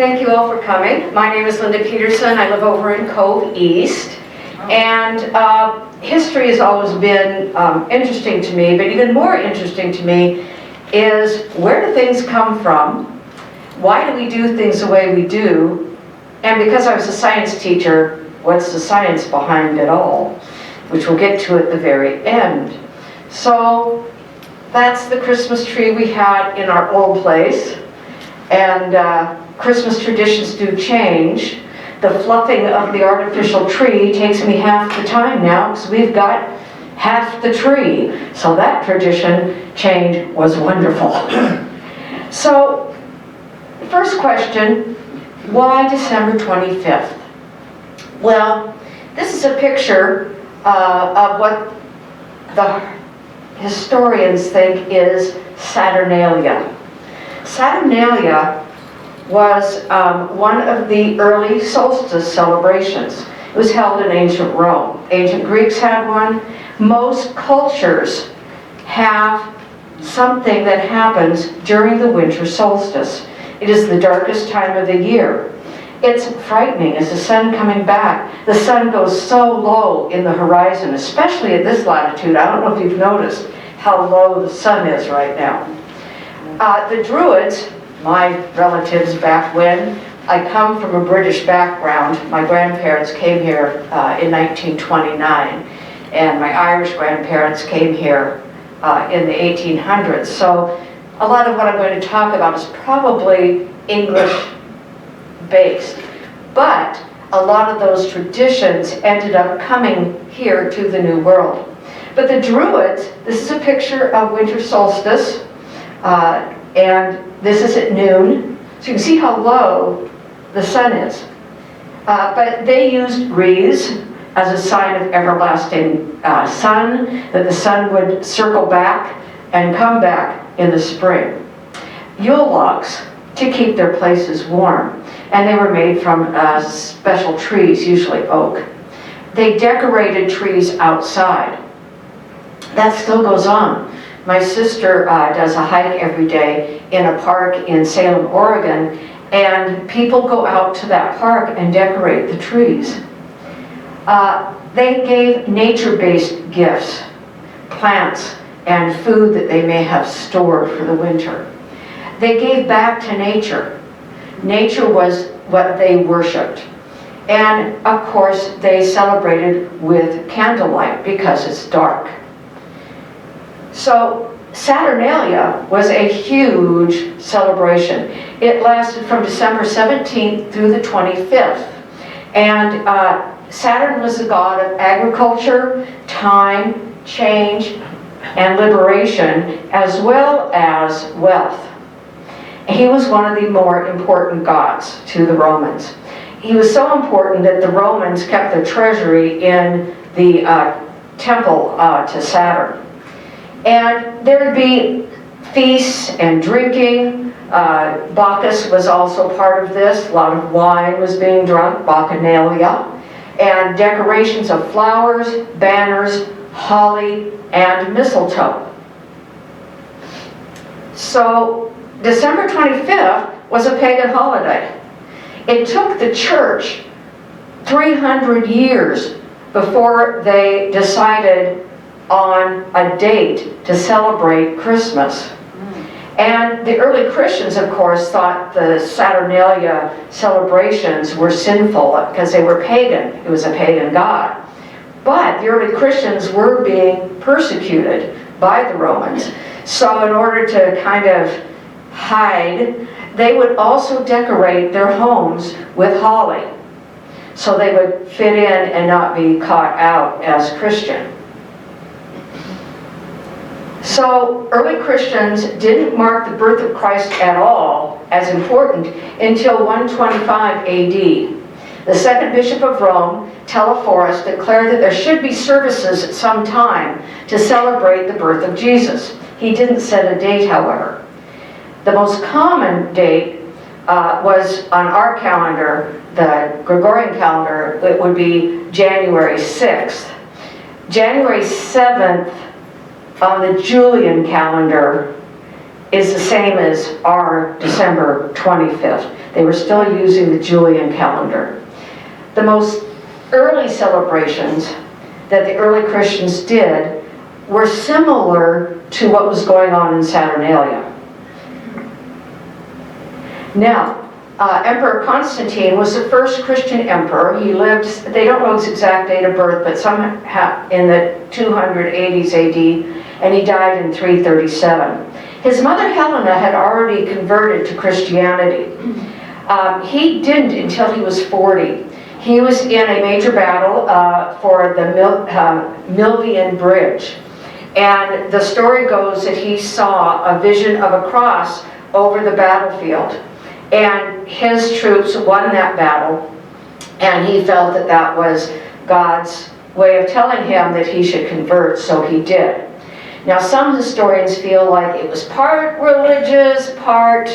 Thank you all for coming. My name is Linda Peterson. I live over in Cove East. And history has always been interesting to me, but even more interesting to me is where do things come from? Why do we do things the way we do? And because I was a science teacher, what's the science behind it all? Which we'll get to at the very end. So that's the Christmas tree we had in our old place. And Christmas traditions do change. The fluffing of the artificial tree takes me half the time now because we've got half the tree. So that tradition change was wonderful. So, first question, why December 25th? Well, this is a picture of what the historians think is Saturnalia. Saturnalia was one of the early solstice celebrations. It was held in ancient Rome. Ancient Greeks had one. Most cultures have something that happens during the winter solstice. It is the darkest time of the year. It's frightening as the sun coming back. The sun goes so low in the horizon, especially at this latitude. I don't know if you've noticed how low the sun is right now. The Druids, my relatives back when, I come from a British background. My grandparents came here in 1929, and my Irish grandparents came here in the 1800s. So a lot of what I'm going to talk about is probably English based, but a lot of those traditions ended up coming here to the New World. But the Druids, this is a picture of winter solstice, and this is at noon, so you can see how low the sun is. But they used wreaths as a sign of everlasting sun, that the sun would circle back and come back in the spring. Yule logs to keep their places warm, and they were made from special trees, usually oak. They decorated trees outside. That still goes on. My sister does a hike every day in a park in Salem, Oregon, and people go out to that park and decorate the trees. They gave nature-based gifts, plants and food that they may have stored for the winter. They gave back to nature. Nature was what they worshipped. And of course, they celebrated with candlelight because it's dark. So Saturnalia was a huge celebration. It lasted from December 17th through the 25th. And Saturn was the god of agriculture, time, change, and liberation, as well as wealth. He was one of the more important gods to the Romans. He was so important that the Romans kept their treasury in the temple to Saturn. And there'd be feasts and drinking. Bacchus was also part of this. A lot of wine was being drunk, Bacchanalia. And decorations of flowers, banners, holly, and mistletoe. So December 25th was a pagan holiday. It took the church 300 years before they decided on a date to celebrate Christmas. And the early Christians, of course, thought the Saturnalia celebrations were sinful because they were pagan. It was a pagan god. But the early Christians were being persecuted by the Romans. So in order to kind of hide, they would also decorate their homes with holly, so they would fit in and not be caught out as Christian. So early Christians didn't mark the birth of Christ at all as important until 125 AD. The second bishop of Rome, Telephorus, declared that there should be services at some time to celebrate the birth of Jesus. He didn't set a date, however. The most common date was on our calendar, the Gregorian calendar. It would be January 6th. January 7th on the Julian calendar is the same as our December 25th. They were still using the Julian calendar. The most early celebrations that the early Christians did were similar to what was going on in Saturnalia. Now, Emperor Constantine was the first Christian emperor. He lived, they don't know his exact date of birth, but somehow in the 280s AD, and he died in 337. His mother Helena had already converted to Christianity. He didn't until he was 40. He was in a major battle for the Milvian Bridge. And the story goes that he saw a vision of a cross over the battlefield. And his troops won that battle. And he felt that that was God's way of telling him that he should convert, so he did. Now, some historians feel like it was part religious, part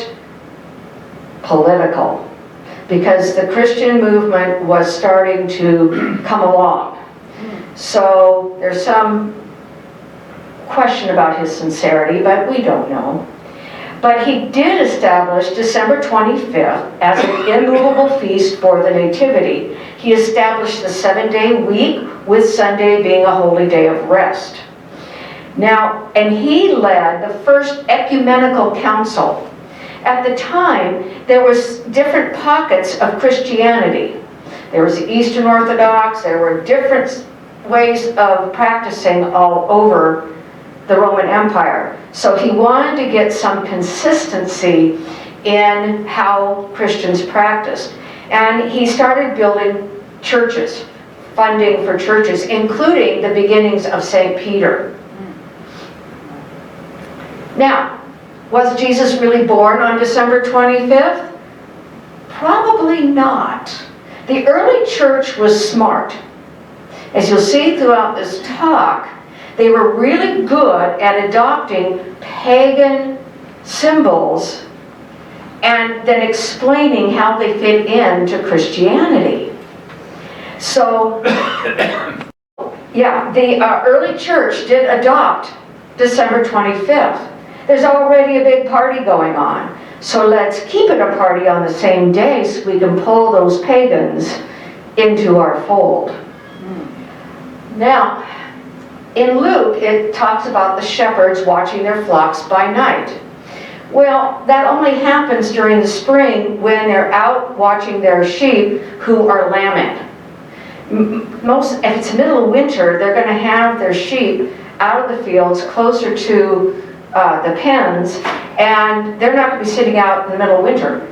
political, because the Christian movement was starting to come along. So there's some question about his sincerity, but we don't know. But he did establish December 25th as an immovable feast for the Nativity. He established the 7-day week, with Sunday being a holy day of rest. Now, and he led the first ecumenical council. At the time, there was different pockets of Christianity. There was the Eastern Orthodox, there were different ways of practicing all over the Roman Empire. So he wanted to get some consistency in how Christians practiced. And he started building churches, funding for churches, including the beginnings of St. Peter. Now, was Jesus really born on December 25th? Probably not. The early church was smart. As you'll see throughout this talk, they were really good at adopting pagan symbols and then explaining how they fit into Christianity. So, yeah, the early church did adopt December 25th. There's already a big party going on. So let's keep it a party on the same day so we can pull those pagans into our fold. Now, in Luke, it talks about the shepherds watching their flocks by night. Well, that only happens during the spring when they're out watching their sheep who are lambing. If it's the middle of winter, they're going to have their sheep out of the fields closer to the pens, and they're not going to be sitting out in the middle of winter.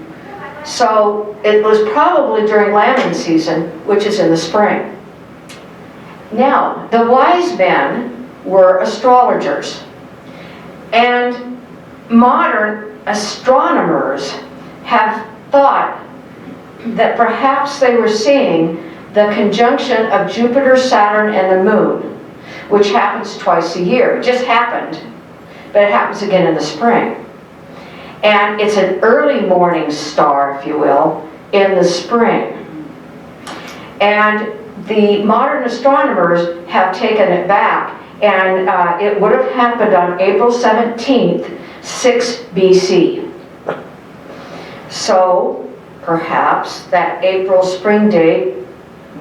So it was probably during lambing season, which is in the spring. Now, the wise men were astrologers, and modern astronomers have thought that perhaps they were seeing the conjunction of Jupiter, Saturn, and the moon, which happens twice a year. It just happened, but it happens again in the spring. And it's an early morning star, if you will, in the spring. And the modern astronomers have taken it back, and it would have happened on April 17th, 6 BC. So perhaps that April spring date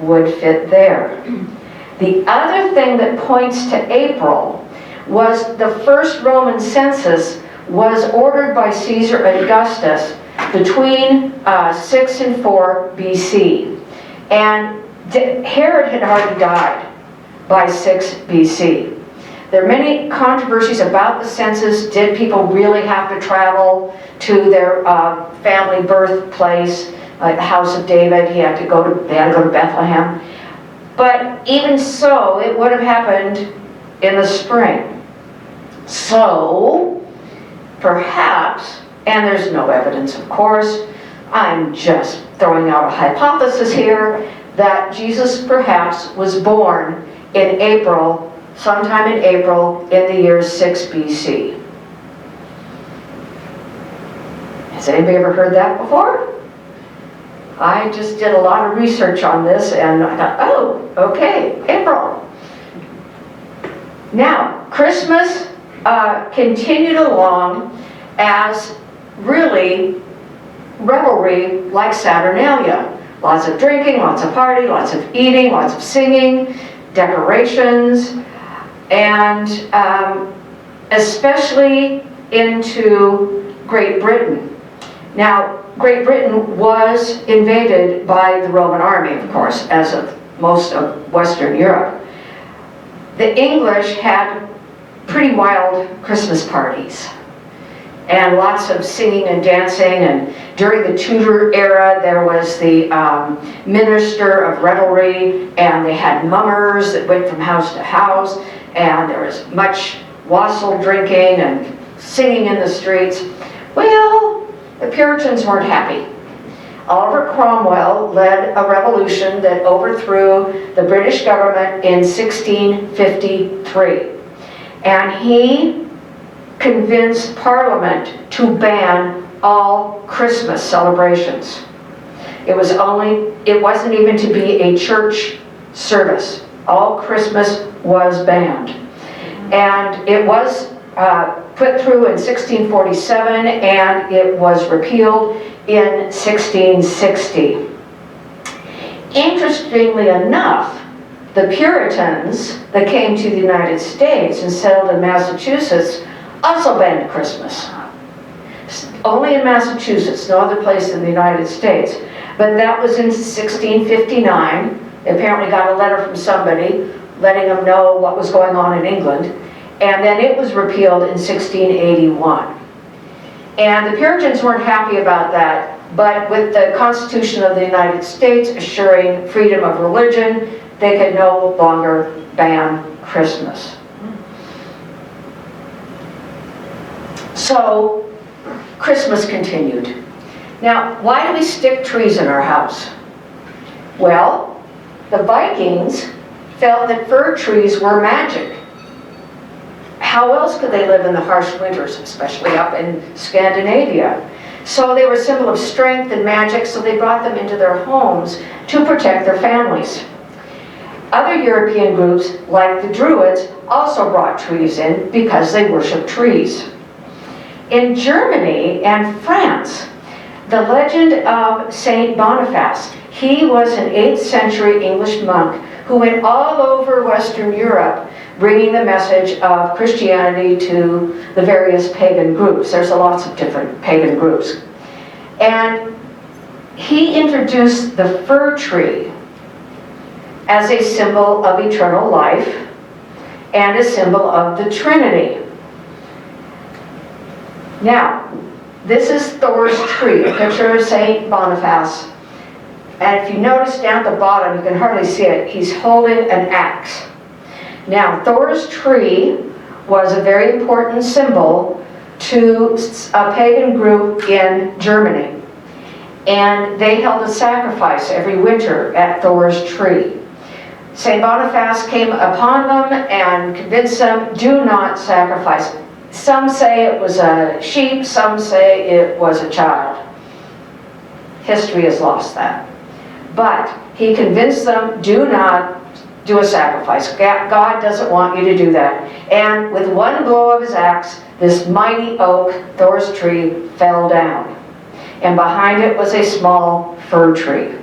would fit there. The other thing that points to April was the first Roman census was ordered by Caesar Augustus between 6 and 4 BC. And Herod had already died by 6 BC. There are many controversies about the census. Did people really have to travel to their family birthplace, like the house of David? They had to go to Bethlehem. But even so, it would have happened in the spring. So, perhaps, and there's no evidence, of course, I'm just throwing out a hypothesis here, that Jesus perhaps was born in April, sometime in April, in the year 6 BC. Has anybody ever heard that before? I just did a lot of research on this, and I thought, oh, okay, April. Now, Christmas continued along, as really revelry like Saturnalia. Lots of drinking, lots of party, lots of eating, lots of singing, decorations, and especially into Great Britain. Now, Great Britain was invaded by the Roman army, of course, as of most of Western Europe. The English had pretty wild Christmas parties, and lots of singing and dancing, and during the Tudor era there was the minister of revelry, and they had mummers that went from house to house, and there was much wassail drinking and singing in the streets. Well, the Puritans weren't happy. Oliver Cromwell led a revolution that overthrew the British government in 1653, and he convinced Parliament to ban all Christmas celebrations. It wasn't even to be a church service. All Christmas was banned. And it was put through in 1647, and it was repealed in 1660. Interestingly enough, the Puritans that came to the United States and settled in Massachusetts also banned Christmas. Only in Massachusetts, no other place in the United States. But that was in 1659. They apparently got a letter from somebody letting them know what was going on in England. And then it was repealed in 1681. And the Puritans weren't happy about that, but with the Constitution of the United States assuring freedom of religion, they could no longer ban Christmas. So, Christmas continued. Now, why do we stick trees in our house? Well, the Vikings felt that fir trees were magic. How else could they live in the harsh winters, especially up in Scandinavia? So they were a symbol of strength and magic, so they brought them into their homes to protect their families. Other European groups, like the Druids, also brought trees in because they worshiped trees. In Germany and France, the legend of Saint Boniface, he was an 8th century English monk who went all over Western Europe bringing the message of Christianity to the various pagan groups. There's lots of different pagan groups. And he introduced the fir tree as a symbol of eternal life and a symbol of the Trinity. Now, this is Thors Tree, a picture of Saint Boniface. And if you notice down at the bottom, you can hardly see it, he's holding an axe. Now, Thors Tree was a very important symbol to a pagan group in Germany. And they held a sacrifice every winter at Thors Tree. Saint Boniface came upon them and convinced them, do not sacrifice. Some say it was a sheep, some say it was a child. History has lost that. But he convinced them, do not do a sacrifice. God doesn't want you to do that. And with one blow of his axe, this mighty oak, Thors Tree, fell down. And behind it was a small fir tree.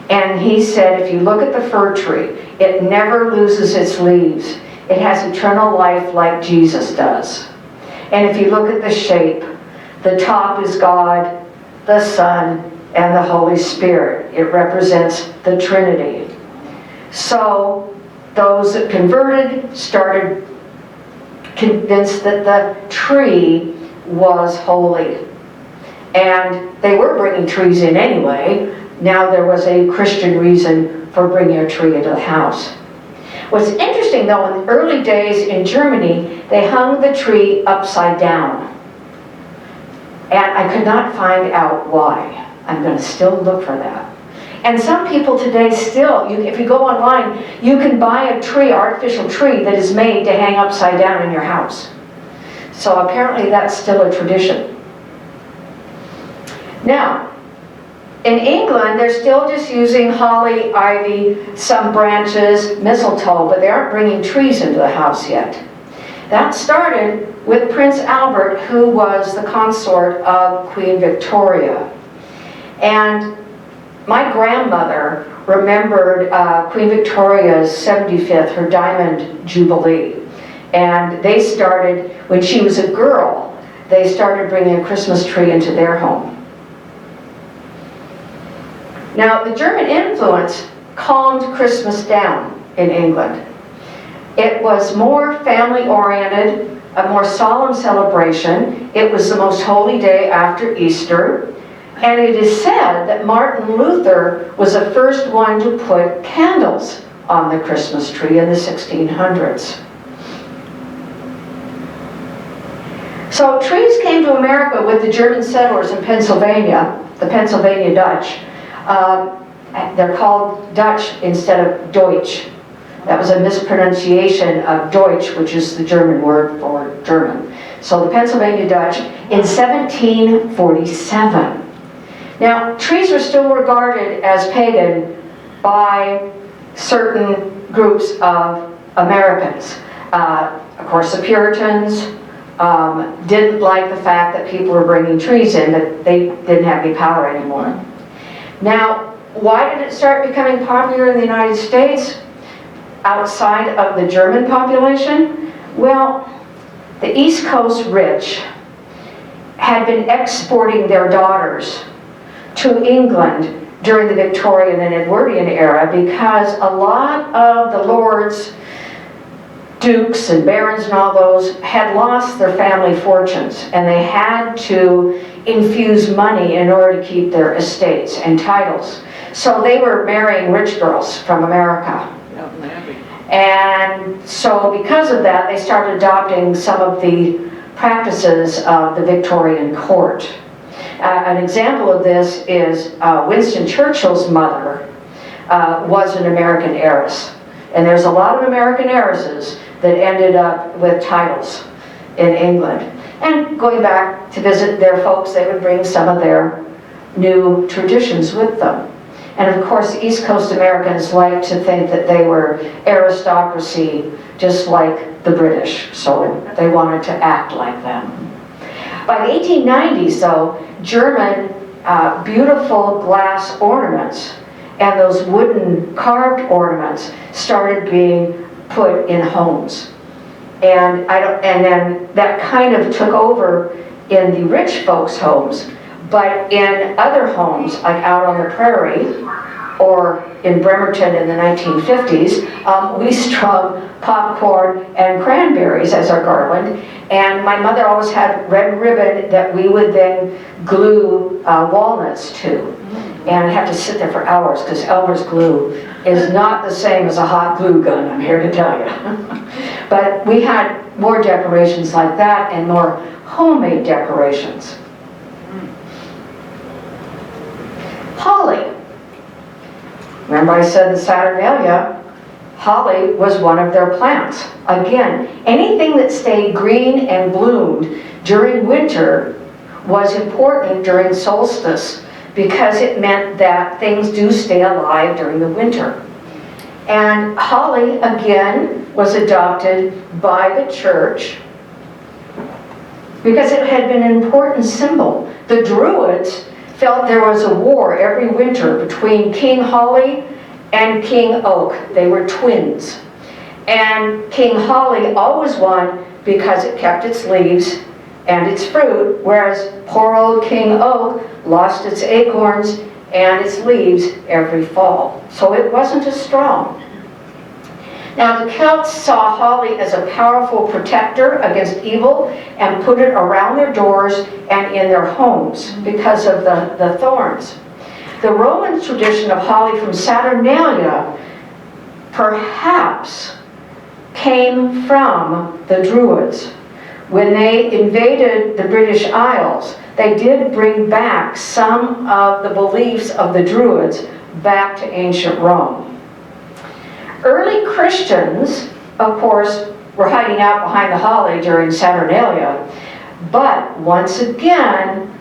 And he said, if you look at the fir tree, it never loses its leaves. It has eternal life like Jesus does. And if you look at the shape, the top is God, the Son, and the Holy Spirit. It represents the Trinity. So those that converted started convinced that the tree was holy. And they were bringing trees in anyway. Now there was a Christian reason for bringing a tree into the house. What's interesting though, in the early days in Germany, they hung the tree upside down. And I could not find out why. I'm going to still look for that. And some people today still, if you go online, you can buy a tree, artificial tree, that is made to hang upside down in your house. So apparently that's still a tradition. Now, in England, they're still just using holly, ivy, some branches, mistletoe, but they aren't bringing trees into the house yet. That started with Prince Albert, who was the consort of Queen Victoria. And my grandmother remembered Queen Victoria's 75th, her Diamond Jubilee. And they started, when she was a girl, they started bringing a Christmas tree into their home. Now, the German influence calmed Christmas down in England. It was more family-oriented, a more solemn celebration. It was the most holy day after Easter. And it is said that Martin Luther was the first one to put candles on the Christmas tree in the 1600s. So trees came to America with the German settlers in Pennsylvania, the Pennsylvania Dutch. They're called Dutch instead of Deutsch. That was a mispronunciation of Deutsch, which is the German word for German. So the Pennsylvania Dutch in 1747. Now, trees were still regarded as pagan by certain groups of Americans. Of course, the Puritans didn't like the fact that people were bringing trees in, that they didn't have any power anymore. Now, why did it start becoming popular in the United States outside of the German population? Well, the East Coast rich had been exporting their daughters to England during the Victorian and Edwardian era because a lot of the lords, dukes and barons and all those had lost their family fortunes, and they had to infuse money in order to keep their estates and titles. So they were marrying rich girls from America. And so because of that, they started adopting some of the practices of the Victorian court. An example of this is Winston Churchill's mother was an American heiress. And there's a lot of American heiresses that ended up with titles in England. And going back to visit their folks, they would bring some of their new traditions with them. And of course, the East Coast Americans liked to think that they were aristocracy, just like the British, so they wanted to act like them. By the 1890s, though, German beautiful glass ornaments and those wooden carved ornaments started being put in homes. And then that kind of took over in the rich folks' homes. But in other homes, like out on the prairie, or in Bremerton in the 1950s, we strung popcorn and cranberries as our garland. And my mother always had red ribbon that we would then glue walnuts to. And I'd have to sit there for hours, because Elmer's glue is not the same as a hot glue gun, I'm here to tell you. But we had more decorations like that and more homemade decorations. Holly. Remember I said the Saturnalia, holly was one of their plants. Again, anything that stayed green and bloomed during winter was important during solstice because it meant that things do stay alive during the winter. And holly, again, was adopted by the church because it had been an important symbol. The Druids felt there was a war every winter between King Holly and King Oak. They were twins. And King Holly always won because it kept its leaves and its fruit, whereas poor old King Oak lost its acorns and its leaves every fall. So it wasn't as strong. Now the Celts saw holly as a powerful protector against evil and put it around their doors and in their homes because of the thorns. The Roman tradition of holly from Saturnalia perhaps came from the Druids. When they invaded the British Isles, they did bring back some of the beliefs of the Druids back to ancient Rome. Early Christians, of course, were hiding out behind the holly during Saturnalia, but once again,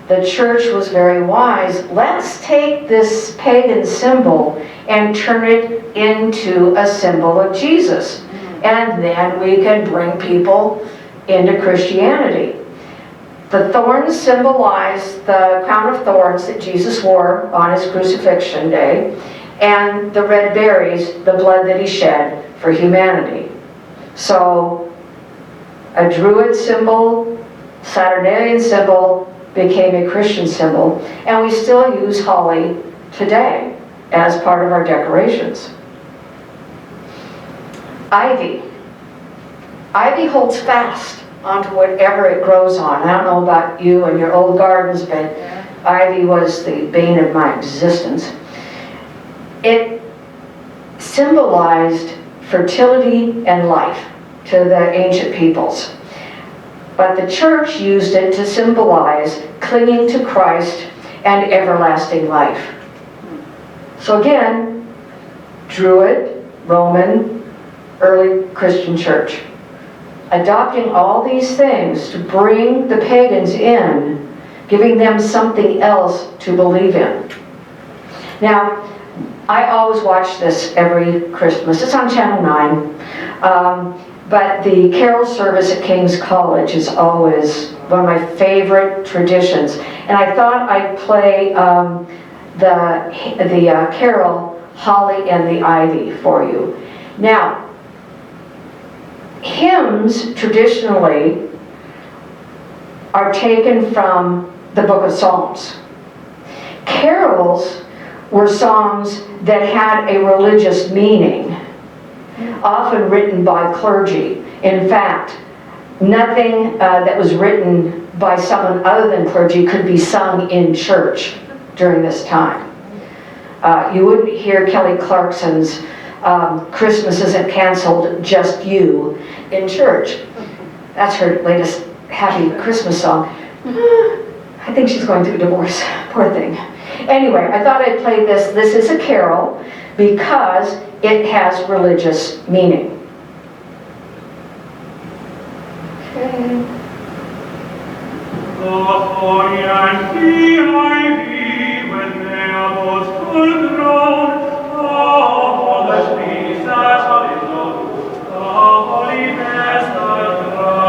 the church was very wise. Let's take this pagan symbol and turn it into a symbol of Jesus. and then we can bring people into Christianity. The thorns symbolize the crown of thorns that Jesus wore on his crucifixion day, and the red berries, the blood that he shed for humanity. So a Druid symbol, Saturnalian symbol, became a Christian symbol, and we still use holly today as part of our decorations. Ivy. Ivy holds fast onto whatever it grows on. I don't know about you and your old gardens, but ivy was the bane of my existence. It symbolized fertility and life to the ancient peoples. But the church used it to symbolize clinging to Christ and everlasting life. So again, Druid, Roman, early Christian church. Adopting all these things to bring the pagans in, giving them something else to believe in. Now, I always watch this every Christmas. It's on Channel 9. But the carol service at King's College is always one of my favorite traditions. And I thought I'd play the carol, Holly and the Ivy, for you. Now, hymns traditionally are taken from the book of Psalms. Carols were songs that had a religious meaning, often written by clergy. In fact, nothing that was written by someone other than clergy could be sung in church during this time. You wouldn't hear Kelly Clarkson's Christmas Isn't Canceled, Just You in church. That's her latest happy Christmas song. I think she's going through a divorce, poor thing. Anyway, I thought I'd play this. This is a carol because it has religious meaning. Okay. The holly and the ivy, when they are both full grown, all the trees that are in love, the holy bells that grow.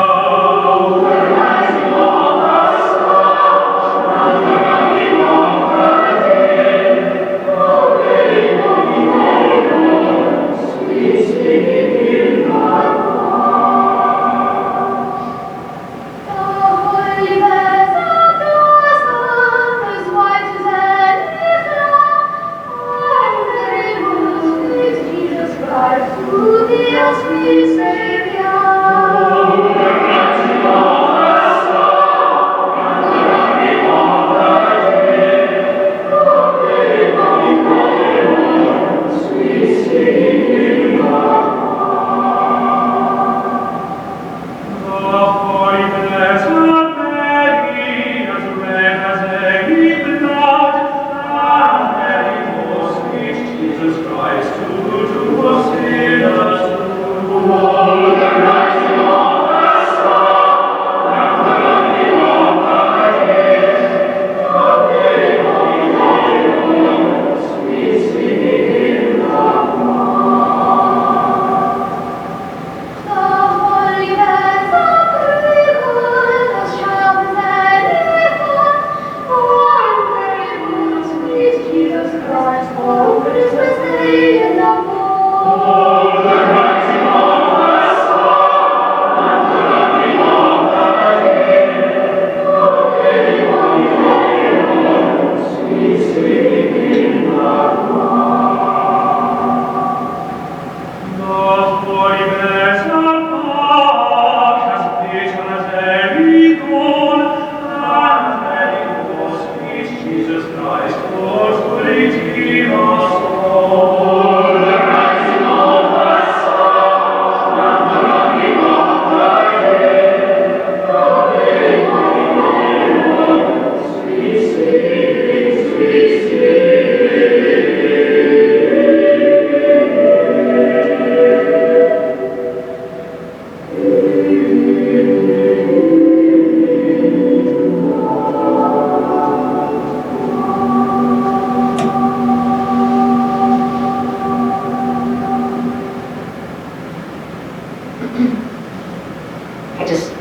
I just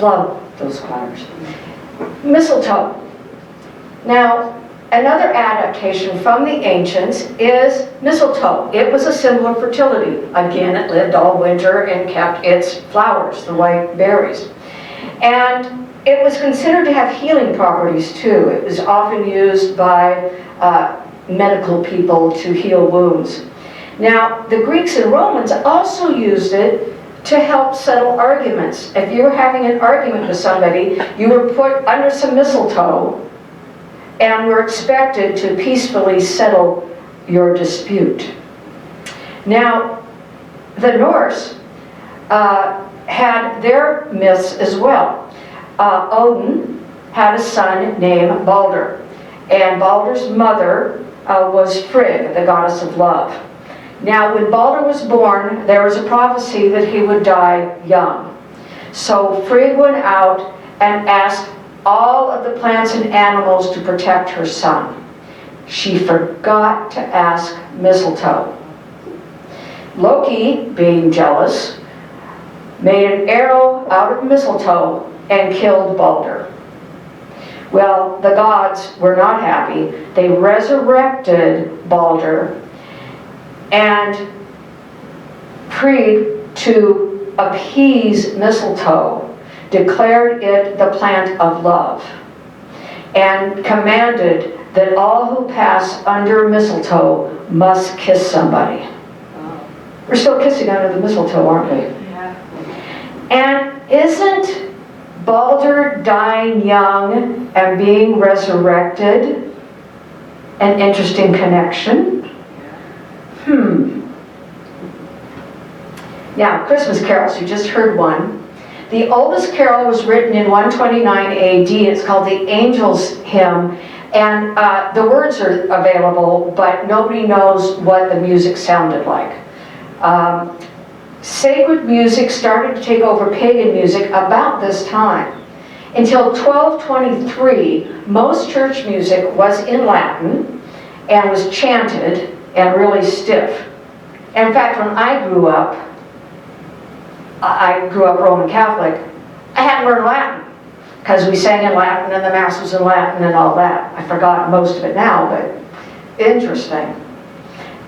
love those choirs. Mistletoe. Now, another adaptation from the ancients is mistletoe. It was a symbol of fertility. Again, it lived all winter and kept its flowers, the white berries. And it was considered to have healing properties too. It was often used by medical people to heal wounds. Now, the Greeks and Romans also used it to help settle arguments. If you were having an argument with somebody, you were put under some mistletoe and were expected to peacefully settle your dispute. Now, the Norse had their myths as well. Odin had a son named Balder, and Balder's mother was Frigg, the goddess of love. Now, when Balder was born, there was a prophecy that he would die young. So Frigg went out and asked all of the plants and animals to protect her son. She forgot to ask mistletoe. Loki, being jealous, made an arrow out of mistletoe and killed Balder. Well, the gods were not happy. They resurrected Balder and Frigg, to appease mistletoe, declared it the plant of love and commanded that all who pass under mistletoe must kiss somebody. We're still kissing under the mistletoe, aren't we? Yeah. And isn't Balder dying young and being resurrected an interesting connection? Now, Christmas carols, you just heard one. The oldest carol was written in 129 AD. It's called the Angel's Hymn, and the words are available, but nobody knows what the music sounded like. Sacred music started to take over pagan music about this time. Until 1223, most church music was in Latin and was chanted and really stiff. In fact, when I grew up Roman Catholic, I had to learn Latin because we sang in Latin and the Mass was in Latin and all that. I forgot most of it now, but interesting.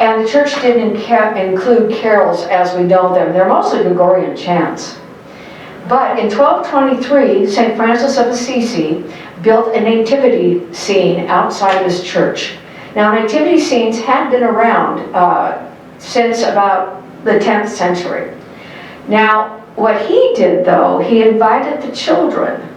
And the church didn't include carols as we know them. They're mostly Gregorian chants. But in 1223, St. Francis of Assisi built a nativity scene outside his church. Now, nativity scenes had been around since about the 10th century. Now, what he did, though, he invited the children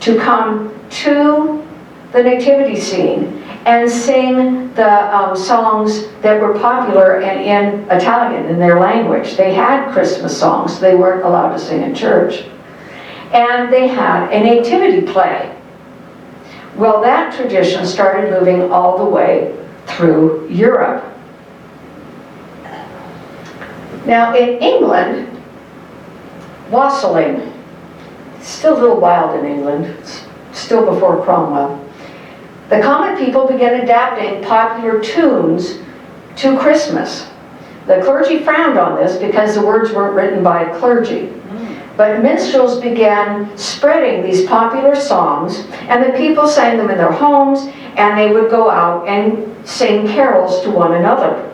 to come to the nativity scene and sing the songs that were popular and in Italian, in their language. They had Christmas songs they weren't allowed to sing in church. And they had a nativity play. Well, that tradition started moving all the way through Europe. Now, in England, wassailing, still a little wild in England, still before Cromwell. The common people began adapting popular tunes to Christmas. The clergy frowned on this because the words weren't written by clergy. But minstrels began spreading these popular songs, and the people sang them in their homes, and they would go out and sing carols to one another.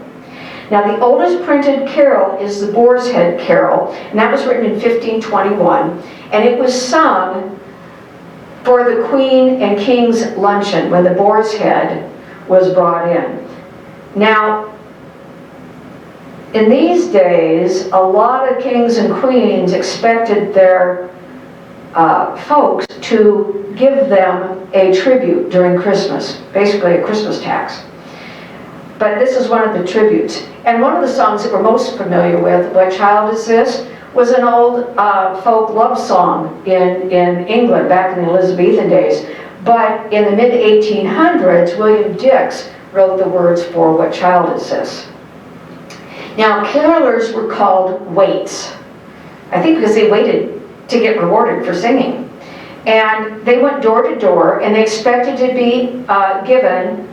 Now, the oldest printed carol is the Boar's Head Carol, and that was written in 1521, and it was sung for the Queen and King's luncheon when the boar's head was brought in. Now, in these days, a lot of kings and queens expected their folks to give them a tribute during Christmas, basically a Christmas tax. But this is one of the tributes. And one of the songs that we're most familiar with, What Child Is This?, was an old folk love song in England back in the Elizabethan days. But in the mid-1800s, William Dix wrote the words for What Child Is This? Now, carolers were called waits, I think because they waited to get rewarded for singing. And they went door to door, and they expected to be given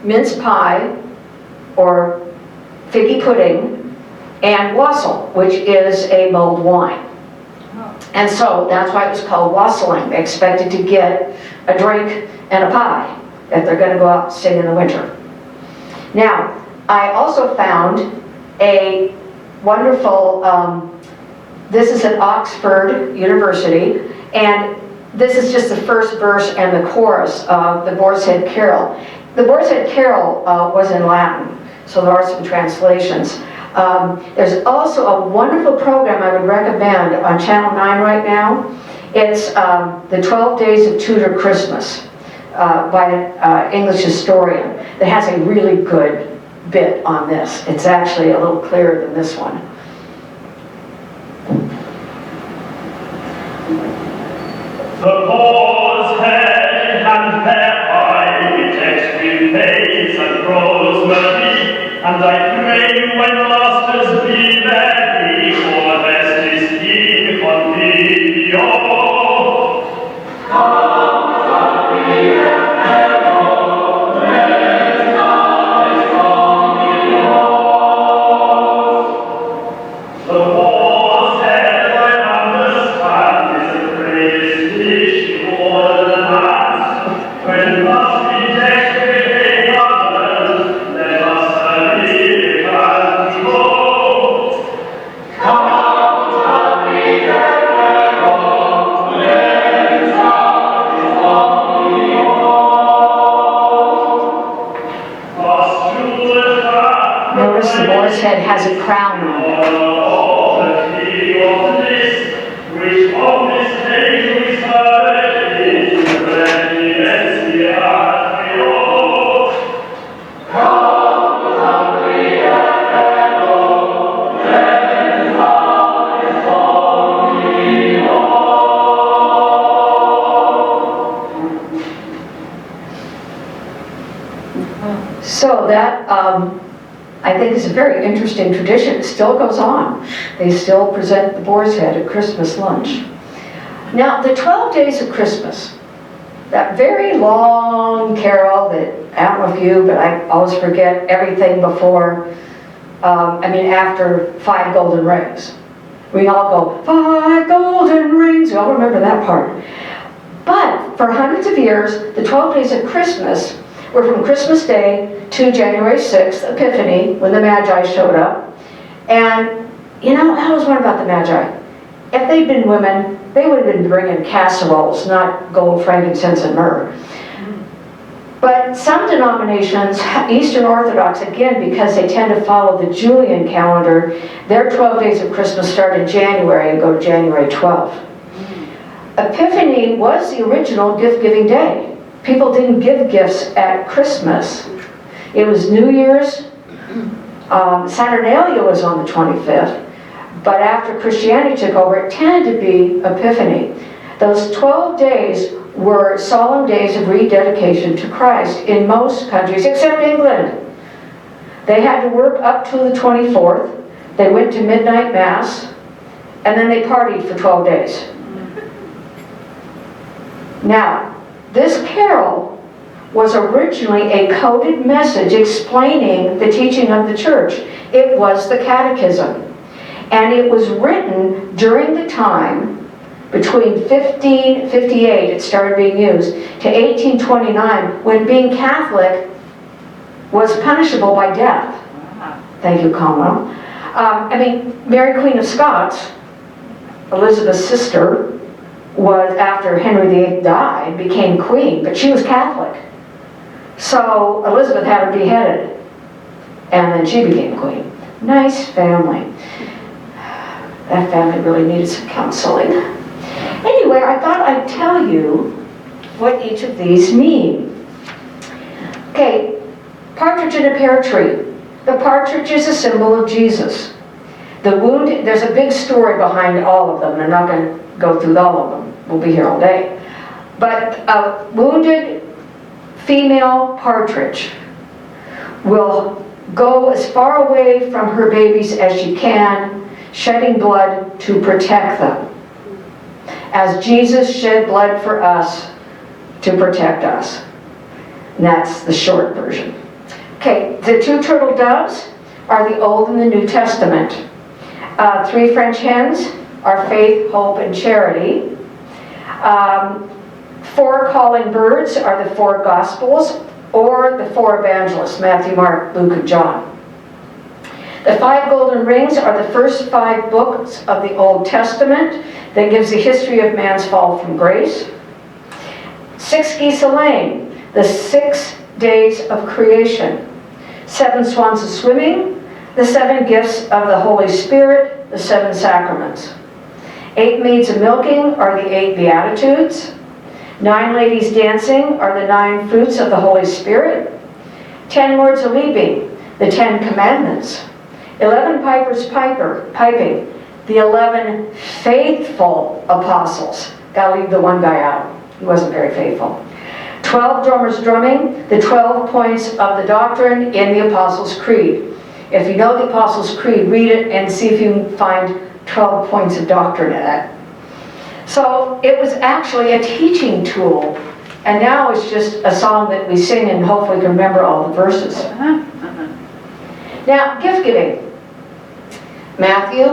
mince pie or figgy pudding and wassail, which is a mulled wine. And so that's why it was called wassailing. They expected to get a drink and a pie if they're going to go out and sing in the winter. Now, I also found a wonderful, this is at Oxford University, and this is just the first verse and the chorus of the Boar's Head Carol. The Boar's Head Carol was in Latin, so there are some translations. There's also a wonderful program I would recommend on Channel 9 right now. It's the 12 Days of Tudor Christmas by an English historian that has a really good bit on this. It's actually a little clearer than this one. The boar's head and their eye, decked with maize and rosemary, and I pray when masters be ready, for best is he convivial. Notice the boar's head has a crown on it. So that, I think, is a very interesting tradition. It still goes on. They still present the boar's head at Christmas lunch. Now, the 12 Days of Christmas, that very long carol that, I don't know if you, but I always forget everything before, after 5 golden rings. We all go, 5 golden rings. We all remember that part. But for hundreds of years, the 12 Days of Christmas were from Christmas Day to January 6th, Epiphany, when the Magi showed up. And, I always wonder about the Magi. If they'd been women, they would have been bringing casseroles, not gold, frankincense, and myrrh. But some denominations, Eastern Orthodox, again, because they tend to follow the Julian calendar, their 12 Days of Christmas start in January and go to January 12th. Epiphany was the original gift-giving day. People didn't give gifts at Christmas. It was New Year's. Saturnalia was on the 25th. But after Christianity took over, it tended to be Epiphany. Those 12 days were solemn days of rededication to Christ in most countries, except England. They had to work up to the 24th. They went to midnight mass, and then they partied for 12 days. Now, this carol was originally a coded message explaining the teaching of the church. It was the catechism. And it was written during the time between 1558, it started being used, to 1829, when being Catholic was punishable by death. Thank you, Conwell. Mary Queen of Scots, Elizabeth's sister, was, after Henry VIII died, became queen, but she was Catholic. So Elizabeth had her beheaded, and then she became queen. Nice family. That family really needed some counseling. Anyway, I thought I'd tell you what each of these mean. Okay, partridge in a pear tree. The partridge is a symbol of Jesus. The wounded, there's a big story behind all of them, and I'm not going to go through all of them. We'll be here all day. But a wounded female partridge will go as far away from her babies as she can, shedding blood to protect them, as Jesus shed blood for us to protect us. And that's the short version. Okay, the 2 turtle doves are the Old and the New Testament. 3 French hens are faith, hope, and charity. 4 calling birds are the 4 Gospels, or the 4 evangelists, Matthew, Mark, Luke, and John. The 5 golden rings are the first 5 books of the Old Testament that gives the history of man's fall from grace. 6 geese a-laying, the 6 days of creation. 7 swans a-swimming, the 7 gifts of the Holy Spirit, the 7 sacraments. 8 maids a-milking are the 8 Beatitudes. 9 ladies dancing are the 9 fruits of the Holy Spirit. 10 lords a-leaping, the 10 commandments. 11 pipers piping, the 11 faithful apostles. Gotta leave the one guy out. He wasn't very faithful. 12 drummers drumming, the 12 points of the doctrine in the Apostles' Creed. If you know the Apostles' Creed, read it and see if you can find 12 points of doctrine in it. So it was actually a teaching tool, and now it's just a song that we sing and hopefully can remember all the verses. Now, gift giving. Matthew,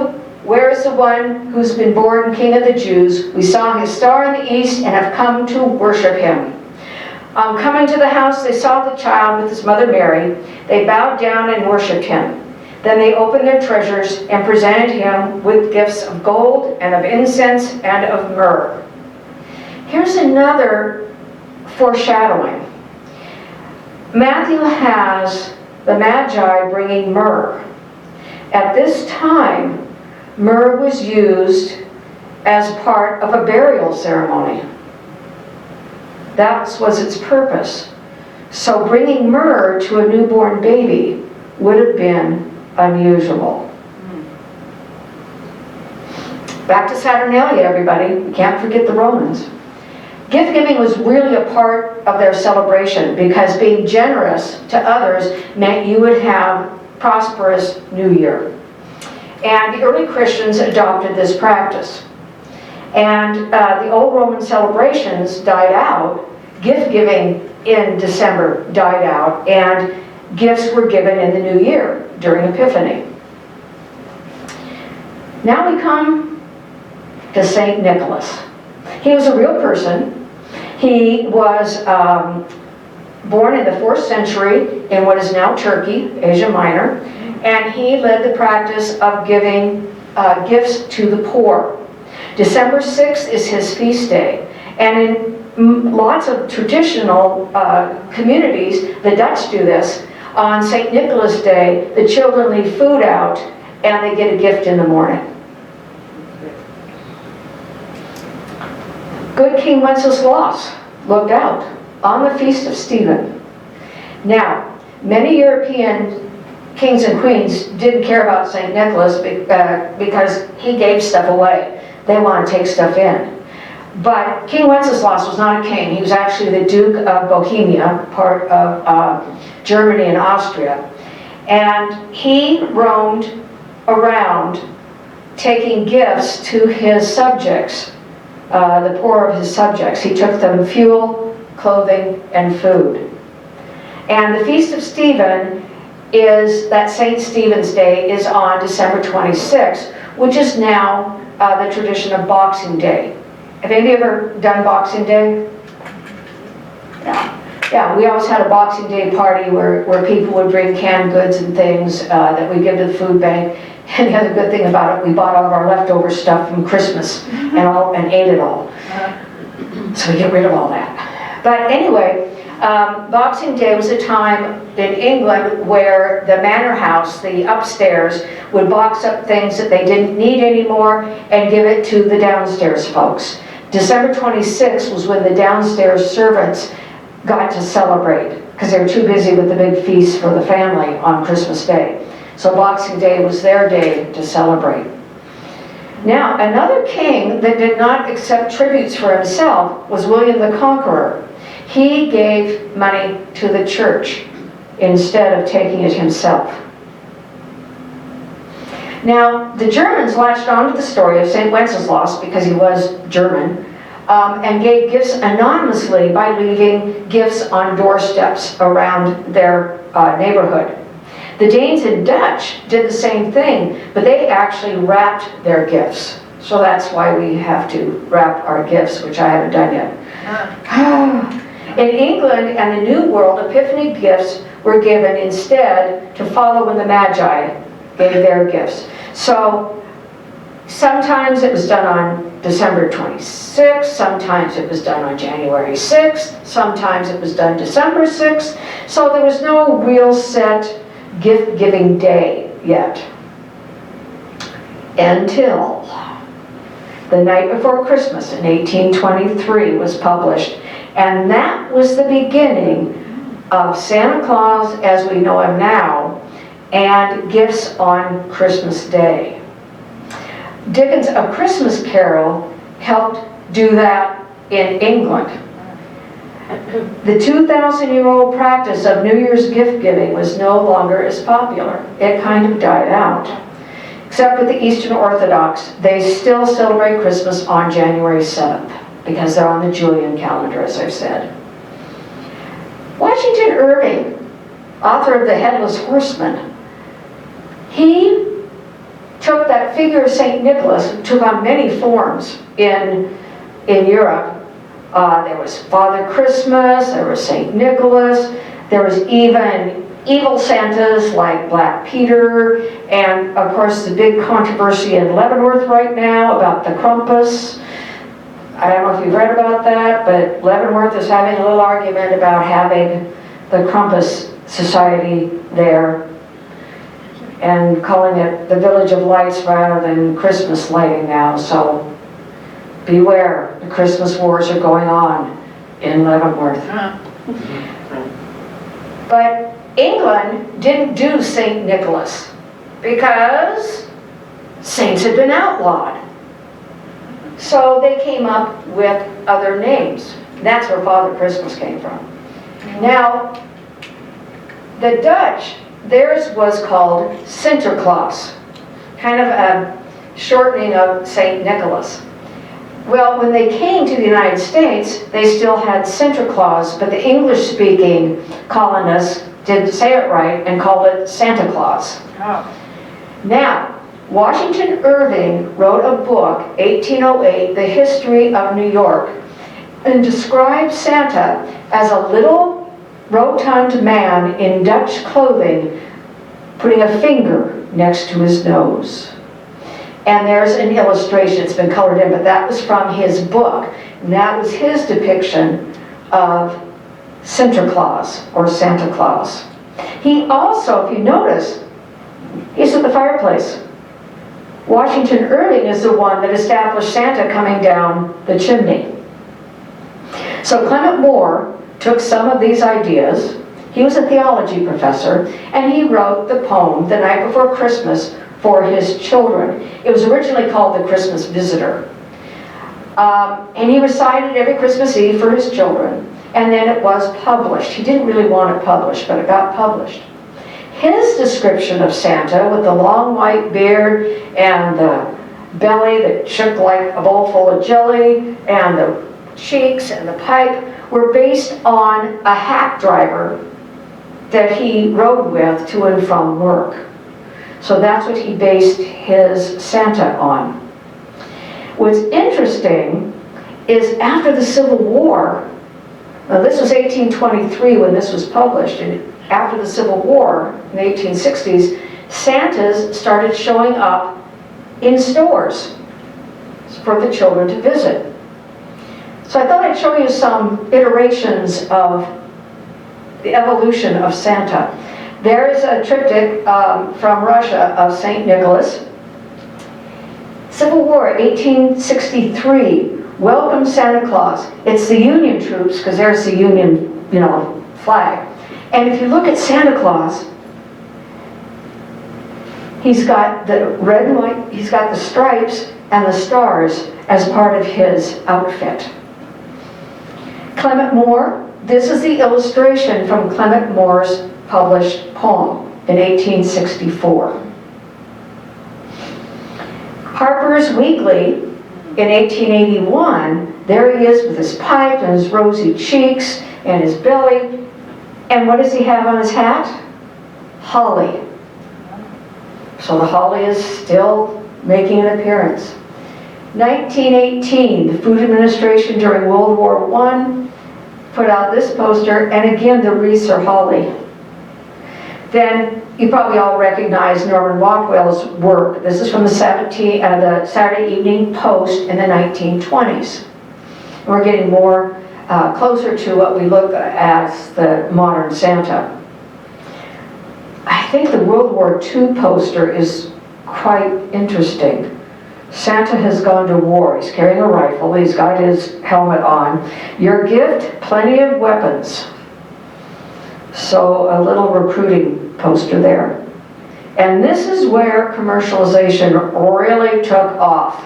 where is the one who's been born King of the Jews? We saw his star in the east and have come to worship him. Coming to the house, they saw the child with his mother Mary. They bowed down and worshipped him. Then they opened their treasures and presented him with gifts of gold and of incense and of myrrh. Here's another foreshadowing. Matthew has the Magi bringing myrrh. At this time, myrrh was used as part of a burial ceremony. That was its purpose. So bringing myrrh to a newborn baby would have been unusual. Back to Saturnalia, everybody. We can't forget the Romans. Gift giving was really a part of their celebration because being generous to others meant you would have prosperous new year. And the early Christians adopted this practice. And the old Roman celebrations died out. Gift giving in December died out, and gifts were given in the new year during Epiphany. Now we come to St. Nicholas. He was a real person. He was born in the 4th century in what is now Turkey, Asia Minor, and he led the practice of giving gifts to the poor. December 6th is his feast day, and in lots of traditional communities, the Dutch do this. On St. Nicholas Day, the children leave food out and they get a gift in the morning. Good King Wenceslas looked out on the feast of Stephen. Now, many European kings and queens didn't care about St. Nicholas because he gave stuff away. They want to take stuff in. But King Wenceslas was not a king. He was actually the Duke of Bohemia, part of Germany and Austria. And he roamed around taking gifts to his subjects, the poor of his subjects. He took them fuel, clothing, and food. And the Feast of Stephen is that St. Stephen's Day is on December 26th, which is now the tradition of Boxing Day. Have any of you ever done Boxing Day? Yeah, we always had a Boxing Day party where people would bring canned goods and things that we give to the food bank. And the other good thing about it, we bought all of our leftover stuff from Christmas and ate it all. So we get rid of all that. But anyway, Boxing Day was a time in England where the manor house, the upstairs, would box up things that they didn't need anymore and give it to the downstairs folks. December 26th was when the downstairs servants got to celebrate because they were too busy with the big feast for the family on Christmas Day. So Boxing Day was their day to celebrate. Now, another king that did not accept tributes for himself was William the Conqueror. He gave money to the church instead of taking it himself. Now, the Germans latched onto the story of St. Wenceslas because he was German and gave gifts anonymously by leaving gifts on doorsteps around their neighborhood. The Danes and Dutch did the same thing, but they actually wrapped their gifts So that's why we have to wrap our gifts, which I haven't done yet. In England and the New World, Epiphany gifts were given instead to follow when the Magi gave their gifts. So sometimes it was done on December 26th, sometimes it was done on January 6th, sometimes it was done December 6th. So there was no real set gift-giving day yet. Until The Night Before Christmas in 1823 was published. And that was the beginning of Santa Claus as we know him now and gifts on Christmas Day. Dickens' A Christmas Carol helped do that in England. The 2,000-year-old practice of New Year's gift giving was no longer as popular. It kind of died out. Except with the Eastern Orthodox, they still celebrate Christmas on January 7th because they're on the Julian calendar, as I've said. Washington Irving, author of The Headless Horseman, he took that figure of St. Nicholas, who took on many forms in Europe. There was Father Christmas, there was St. Nicholas, there was even evil Santas like Black Peter, and of course the big controversy in Leavenworth right now about the Krampus. I don't know if you've read about that, but Leavenworth is having a little argument about having the Krampus Society there and calling it the Village of Lights rather than Christmas lighting now. So beware, the Christmas wars are going on in Leavenworth. But England didn't do St. Nicholas because saints had been outlawed. So they came up with other names. That's where Father Christmas came from. Now, the Dutch, theirs was called Sinterklaas, kind of a shortening of St. Nicholas. Well, when they came to the United States, they still had Sinterklaas, but the English-speaking colonists didn't say it right and called it Santa Claus. Oh. Now, Washington Irving wrote a book, 1808, The History of New York, and described Santa as a little rotund man in Dutch clothing putting a finger next to his nose. And there's an illustration, it's been colored in, but that was from his book. And that was his depiction of Sinterklaas, or Santa Claus. He also, if you notice, he's at the fireplace. Washington Irving is the one that established Santa coming down the chimney. So Clement Moore took some of these ideas. He was a theology professor, and he wrote the poem, The Night Before Christmas, for his children. It was originally called The Christmas Visitor. And he recited every Christmas Eve for his children, and then it was published. He didn't really want it published, but it got published. His description of Santa, with the long white beard and the belly that shook like a bowl full of jelly, and the cheeks and the pipe, were based on a hack driver that he rode with to and from work. So that's what he based his Santa on. What's interesting is after the Civil War, now this was 1823 when this was published, and after the Civil War in the 1860s, Santas started showing up in stores for the children to visit. So I thought I'd show you some iterations of the evolution of Santa. There is a triptych from Russia of St. Nicholas. Civil War, 1863, Welcome Santa Claus. It's the Union troops, because there's the Union, flag. And if you look at Santa Claus, he's got the red and white, he's got the stripes and the stars as part of his outfit. Clement Moore, this is the illustration from Clement Moore's published poem in 1864. Harper's Weekly in 1881, there he is with his pipe and his rosy cheeks and his belly. And what does he have on his hat? Holly. So the holly is still making an appearance. 1918, the Food Administration during World War I put out this poster, and again the wreaths are holly. Then you probably all recognize Norman Rockwell's work. This is from the Saturday Evening Post in the 1920s. We're getting more closer to what we look at as the modern Santa. I think the World War II poster is quite interesting. Santa has gone to war. He's carrying a rifle. He's got his helmet on. Your gift, plenty of weapons. So a little recruiting poster there. And this is where commercialization really took off.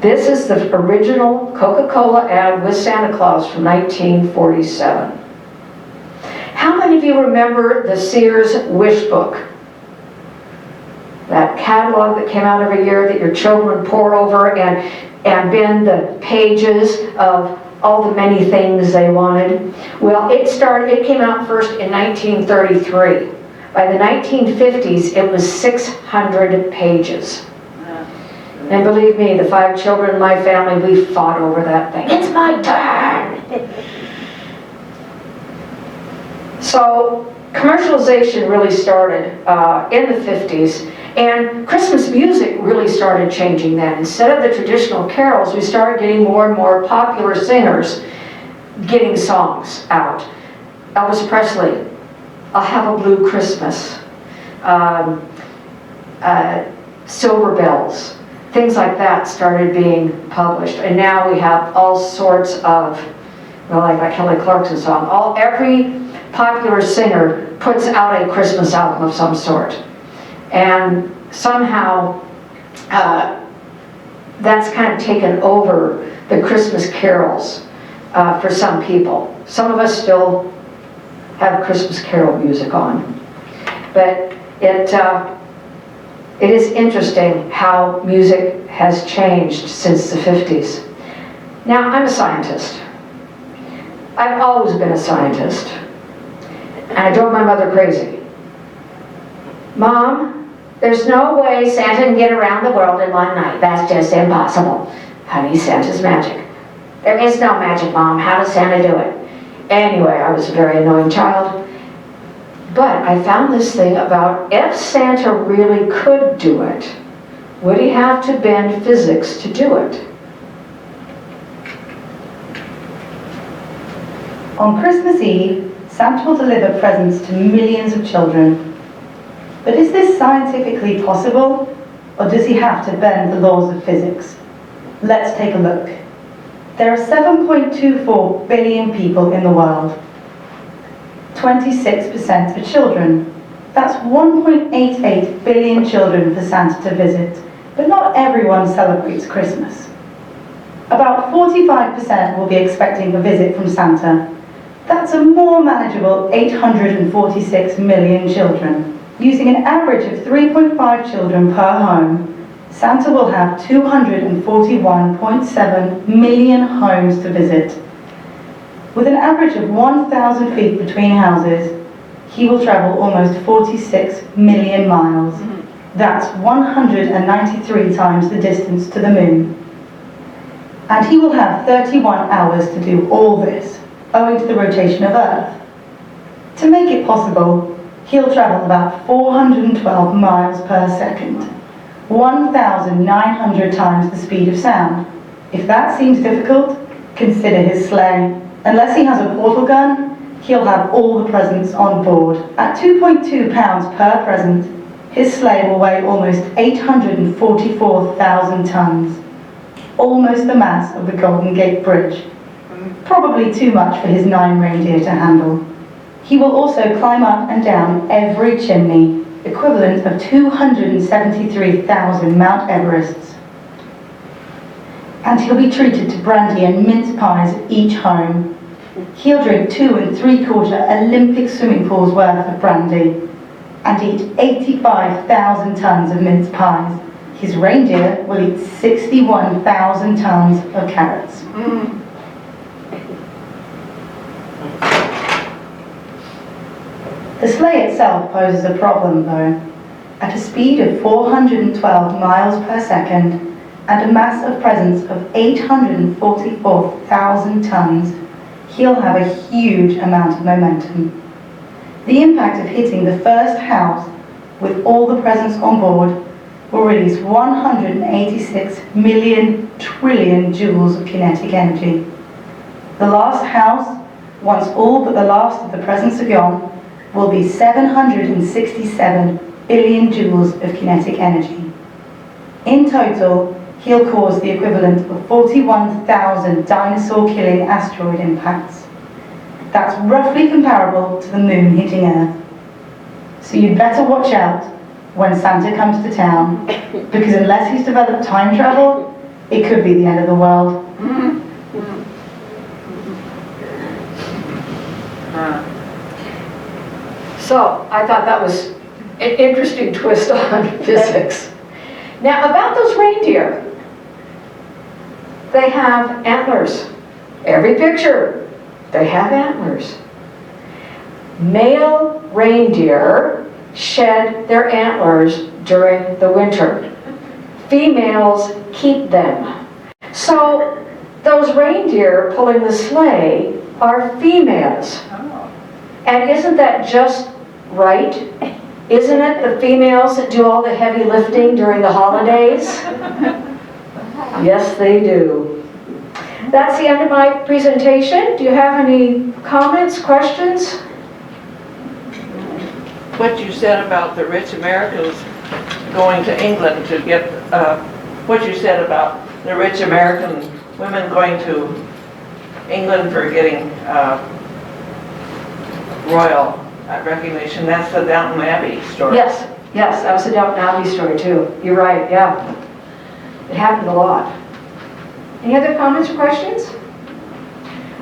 This is the original Coca-Cola ad with Santa Claus from 1947. How many of you remember the Sears Wish Book? That catalog that came out every year that your children pore over and bend the pages of all the many things they wanted. Well, it came out first in 1933. By the 1950s, it was 600 pages. And believe me, the 5 children in my family, we fought over that thing. It's my turn! So, commercialization really started in the 50s, and Christmas music really started changing then. Instead of the traditional carols, we started getting more and more popular singers getting songs out. Elvis Presley, I'll Have a Blue Christmas, Silver Bells, things like that started being published. And now we have all sorts of, well, like that Kelly Clarkson song, every popular singer puts out a Christmas album of some sort. And somehow that's kind of taken over the Christmas carols for some people. Some of us still have Christmas carol music on. But it is interesting how music has changed since the 50s. Now, I'm a scientist. I've always been a scientist. And I drove my mother crazy. Mom, there's no way Santa can get around the world in one night. That's just impossible. Honey, Santa's magic. There is no magic, Mom. How does Santa do it? Anyway, I was a very annoying child. But I found this thing about if Santa really could do it, would he have to bend physics to do it? On Christmas Eve, Santa will deliver presents to millions of children. But is this scientifically possible, or does he have to bend the laws of physics? Let's take a look. There are 7.24 billion people in the world. 26% are children. That's 1.88 billion children for Santa to visit, but not everyone celebrates Christmas. About 45% will be expecting a visit from Santa. That's a more manageable 846 million children. Using an average of 3.5 children per home, Santa will have 241.7 million homes to visit. With an average of 1,000 feet between houses, he will travel almost 46 million miles. That's 193 times the distance to the moon. And he will have 31 hours to do all this, owing to the rotation of Earth. To make it possible, he'll travel about 412 miles per second, 1,900 times the speed of sound. If that seems difficult, consider his sleigh. Unless he has a portal gun, he'll have all the presents on board. At 2.2 pounds per present, his sleigh will weigh almost 844,000 tons, almost the mass of the Golden Gate Bridge. Probably too much for his 9 reindeer to handle. He will also climb up and down every chimney, equivalent of 273,000 Mount Everests. And he'll be treated to brandy and mince pies at each home. He'll drink 2 3/4 Olympic swimming pools worth of brandy and eat 85,000 tons of mince pies. His reindeer will eat 61,000 tons of carrots. The sleigh itself poses a problem though. At a speed of 412 miles per second, and a mass of presents of 844,000 tons, he'll have a huge amount of momentum. The impact of hitting the first house with all the presents on board will release 186 million trillion joules of kinetic energy. The last house, once all but the last of the presents are gone, will be 767 billion joules of kinetic energy. In total, he'll cause the equivalent of 41,000 dinosaur-killing asteroid impacts. That's roughly comparable to the moon hitting Earth. So you'd better watch out when Santa comes to town, because unless he's developed time travel, it could be the end of the world. So I thought that was an interesting twist on physics. Now about those reindeer, they have antlers. Every picture, they have antlers. Male reindeer shed their antlers during the winter. Females keep them. So those reindeer pulling the sleigh are females. And isn't that just right? Isn't it the females that do all the heavy lifting during the holidays? Yes, they do. That's the end of my presentation. Do you have any comments, questions? What you said about the rich Americans going to England to get, what you said about the rich American women going to England for getting royal recognition, that's the Downton Abbey story. Yes, that was a Downton Abbey story too. You're right, yeah. It happened a lot. Any other comments or questions?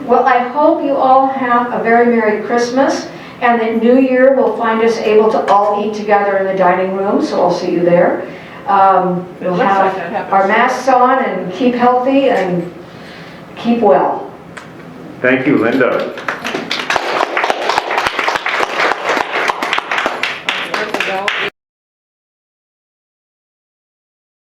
Well, I hope you all have a very Merry Christmas, and that New Year will find us able to all eat together in the dining room, so I'll see you there. We'll have our masks on and keep healthy and keep well. Thank you, Linda.